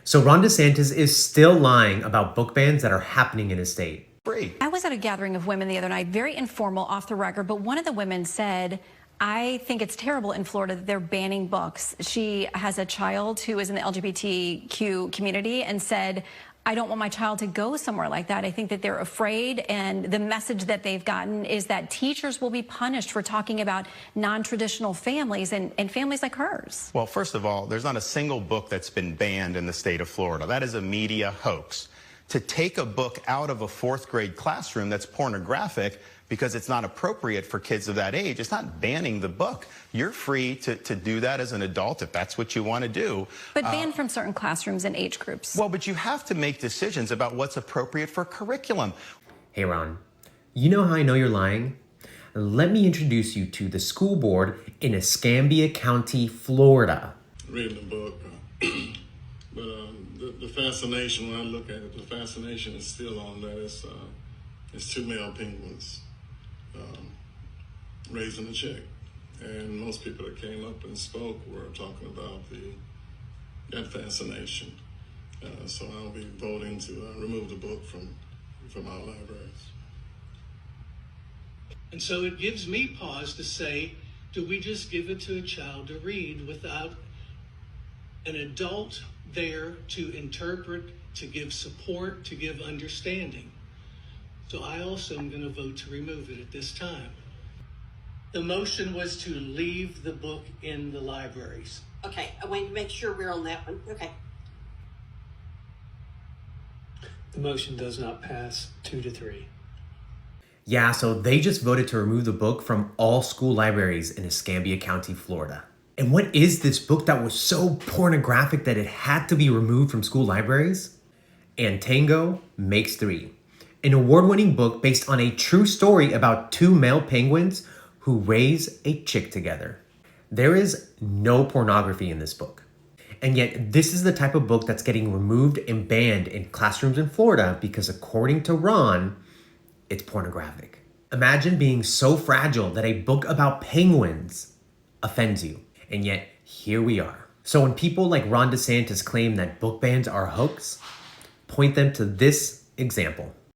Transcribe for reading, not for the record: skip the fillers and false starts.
So Ron DeSantis is still lying about book bans that are happening in his state. I was at a gathering of women the other night, very informal, off the record, but one of the women said, I think it's terrible in Florida that they're banning books. She has a child who is in the LGBTQ community and said, I don't want my child to go somewhere like that. I think that they're afraid, and the message that they've gotten is that teachers will be punished for talking about non-traditional families and families like hers. Well, first of all, there's not a single book that's been banned in the state of Florida. That is a media hoax. To take a book out of a fourth grade classroom that's pornographic because it's not appropriate for kids of that age, it's not banning the book. You're free to do that as an adult if that's what you want to do. But banned from certain classrooms and age groups. Well, but you have to make decisions about what's appropriate for curriculum. Hey Ron, you know how I know you're lying? Let me introduce you to the school board in Escambia County, Florida. Reading the book, but the fascination, when I look at it, the fascination is still on that. It's two male penguins raising a chick. And most people that came up and spoke were talking about that fascination. So I'll be voting to remove the book from our libraries. And so it gives me pause to say, do we just give it to a child to read without an adult there to interpret, to give support, to give understanding? So I also am going to vote to remove it at this time. The motion was to leave the book in the libraries. Okay, I want to make sure we're on that one. Okay. The motion does not pass 2-3. Yeah, so they just voted to remove the book from all school libraries in Escambia County, Florida. And what is this book that was so pornographic that it had to be removed from school libraries? And Tango Makes Three, an award-winning book based on a true story about two male penguins who raise a chick together. There is no pornography in this book. And yet this is the type of book that's getting removed and banned in classrooms in Florida because according to Ron, it's pornographic. Imagine being so fragile that a book about penguins offends you. And yet here we are. So when people like Ron DeSantis claim that book bans are a hoax, point them to this example.